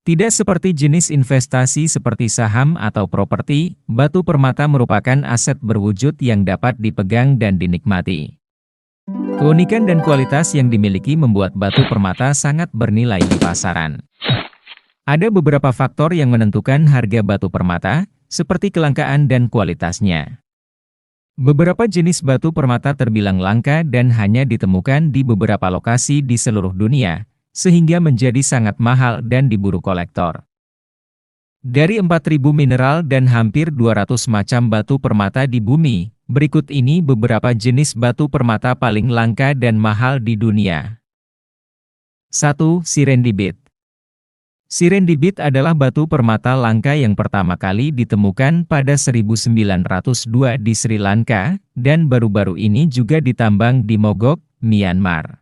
Tidak seperti jenis investasi seperti saham atau properti, batu permata merupakan aset berwujud yang dapat dipegang dan dinikmati. Keunikan dan kualitas yang dimiliki membuat batu permata sangat bernilai di pasaran. Ada beberapa faktor yang menentukan harga batu permata, seperti kelangkaan dan kualitasnya. Beberapa jenis batu permata terbilang langka dan hanya ditemukan di beberapa lokasi di seluruh dunia, sehingga menjadi sangat mahal dan diburu kolektor. Dari 4.000 mineral dan hampir 200 macam batu permata di bumi, berikut ini beberapa jenis batu permata paling langka dan mahal di dunia. 1. Sirendibit. Sirendibit adalah batu permata langka yang pertama kali ditemukan pada 1902 di Sri Lanka, dan baru-baru ini juga ditambang di Mogok, Myanmar.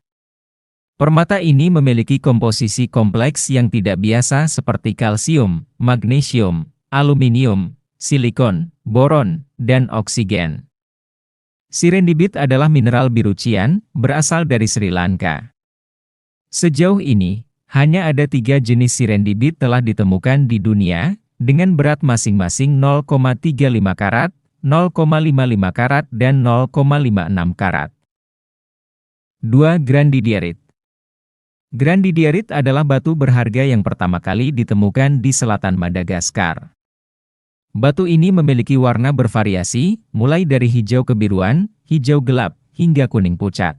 Permata ini memiliki komposisi kompleks yang tidak biasa seperti kalsium, magnesium, aluminium, silikon, boron, dan oksigen. Sirendibit adalah mineral biru cian, berasal dari Sri Lanka. Sejauh ini, hanya ada 3 jenis sirendibit telah ditemukan di dunia, dengan berat masing-masing 0,35 karat, 0,55 karat, dan 0,56 karat. 2. Grandidierit. Grandidierit adalah batu berharga yang pertama kali ditemukan di selatan Madagaskar. Batu ini memiliki warna bervariasi, mulai dari hijau kebiruan, hijau gelap, hingga kuning pucat.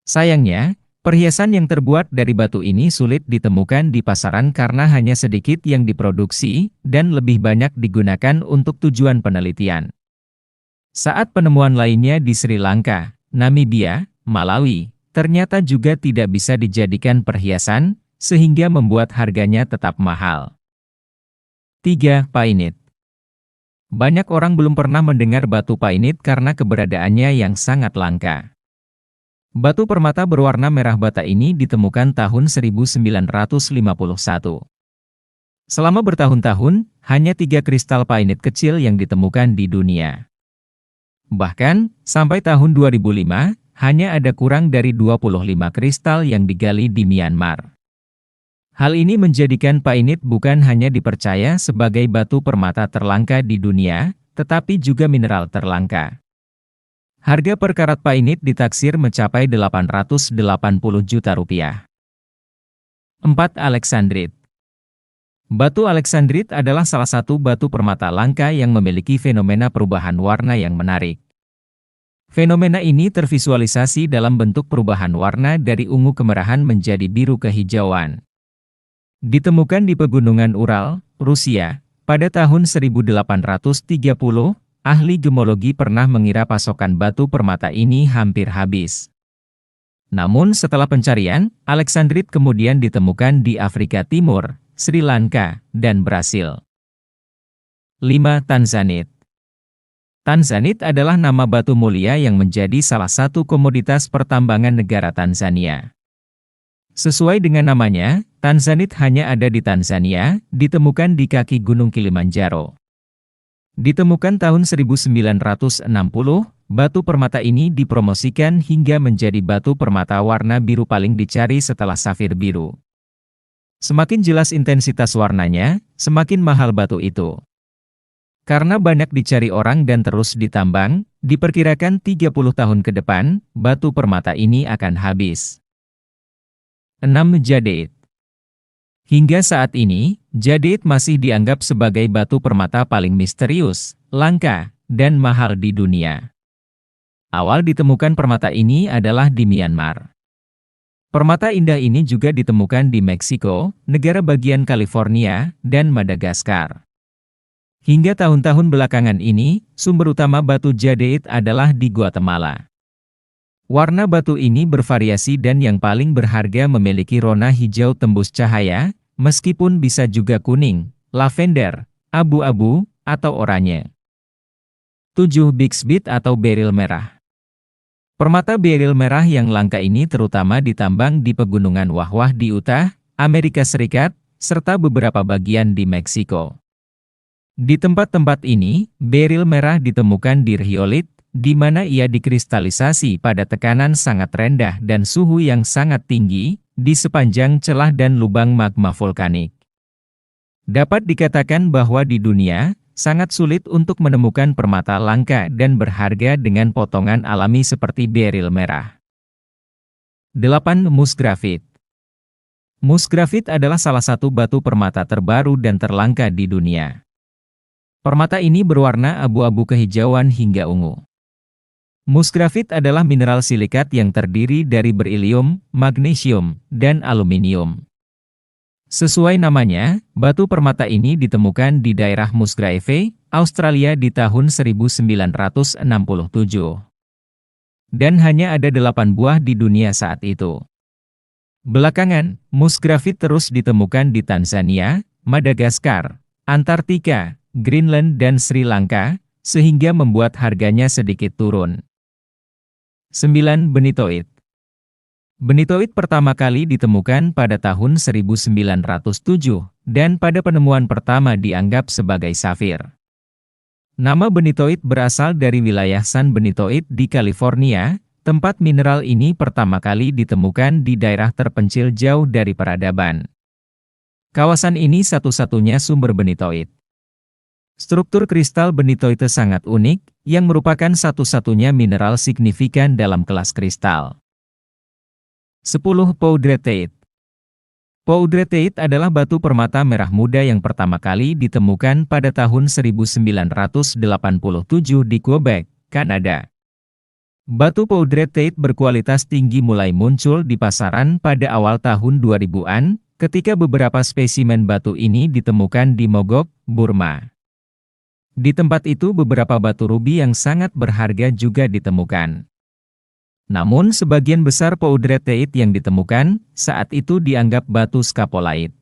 Sayangnya, perhiasan yang terbuat dari batu ini sulit ditemukan di pasaran karena hanya sedikit yang diproduksi, dan lebih banyak digunakan untuk tujuan penelitian. Saat penemuan lainnya di Sri Lanka, Namibia, Malawi, ternyata juga tidak bisa dijadikan perhiasan, sehingga membuat harganya tetap mahal. 3. Painit. Banyak orang belum pernah mendengar batu painit karena keberadaannya yang sangat langka. Batu permata berwarna merah bata ini ditemukan tahun 1951. Selama bertahun-tahun, hanya 3 kristal painit kecil yang ditemukan di dunia. Bahkan, sampai tahun 2005, hanya ada kurang dari 25 kristal yang digali di Myanmar. Hal ini menjadikan painit bukan hanya dipercaya sebagai batu permata terlangka di dunia, tetapi juga mineral terlangka. Harga per karat painit ditaksir mencapai 880 juta rupiah. 4. Alexandrit. Batu Alexandrit adalah salah satu batu permata langka yang memiliki fenomena perubahan warna yang menarik. Fenomena ini tervisualisasi dalam bentuk perubahan warna dari ungu kemerahan menjadi biru kehijauan. Ditemukan di pegunungan Ural, Rusia, pada tahun 1830, ahli gemologi pernah mengira pasokan batu permata ini hampir habis. Namun setelah pencarian, Alexandrit kemudian ditemukan di Afrika Timur, Sri Lanka, dan Brasil. 5. Tanzanite. Tanzanite adalah nama batu mulia yang menjadi salah satu komoditas pertambangan negara Tanzania. Sesuai dengan namanya, Tanzanite hanya ada di Tanzania, ditemukan di kaki Gunung Kilimanjaro. Ditemukan tahun 1960, batu permata ini dipromosikan hingga menjadi batu permata warna biru paling dicari setelah safir biru. Semakin jelas intensitas warnanya, semakin mahal batu itu. Karena banyak dicari orang dan terus ditambang, diperkirakan 30 tahun ke depan, batu permata ini akan habis. 6. Jadeit. Hingga saat ini, jadeit masih dianggap sebagai batu permata paling misterius, langka, dan mahal di dunia. Awal ditemukan permata ini adalah di Myanmar. Permata indah ini juga ditemukan di Meksiko, negara bagian California, dan Madagaskar. Hingga tahun-tahun belakangan ini, sumber utama batu jadeit adalah di Guatemala. Warna batu ini bervariasi dan yang paling berharga memiliki rona hijau tembus cahaya, meskipun bisa juga kuning, lavender, abu-abu, atau oranye. 7. Bigsbit atau beril merah. Permata beril merah yang langka ini terutama ditambang di pegunungan Wah-Wah di Utah, Amerika Serikat, serta beberapa bagian di Meksiko. Di tempat-tempat ini, beril merah ditemukan di rhyolit, di mana ia dikristalisasi pada tekanan sangat rendah dan suhu yang sangat tinggi, di sepanjang celah dan lubang magma vulkanik. Dapat dikatakan bahwa di dunia, sangat sulit untuk menemukan permata langka dan berharga dengan potongan alami seperti beril merah. 8. Musgrafit. Musgrafit adalah salah satu batu permata terbaru dan terlangka di dunia. Permata ini berwarna abu-abu kehijauan hingga ungu. Musgrafit adalah mineral silikat yang terdiri dari berilium, magnesium, dan aluminium. Sesuai namanya, batu permata ini ditemukan di daerah Musgrave, Australia di tahun 1967. Dan hanya ada 8 buah di dunia saat itu. Belakangan, musgrafit terus ditemukan di Tanzania, Madagaskar, Antartika, Greenland dan Sri Lanka, sehingga membuat harganya sedikit turun. 9. Benitoid. Benitoid pertama kali ditemukan pada tahun 1907, dan pada penemuan pertama dianggap sebagai safir. Nama benitoid berasal dari wilayah San Benitoid di California, tempat mineral ini pertama kali ditemukan di daerah terpencil jauh dari peradaban. Kawasan ini satu-satunya sumber benitoid. Struktur kristal benitoid sangat unik, yang merupakan satu-satunya mineral signifikan dalam kelas kristal. 10. Poudretteite. Poudretteite adalah batu permata merah muda yang pertama kali ditemukan pada tahun 1987 di Quebec, Kanada. Batu Poudretteite berkualitas tinggi mulai muncul di pasaran pada awal tahun 2000-an, ketika beberapa spesimen batu ini ditemukan di Mogok, Burma. Di tempat itu beberapa batu rubi yang sangat berharga juga ditemukan. Namun sebagian besar poudretteite yang ditemukan saat itu dianggap batu scapolite.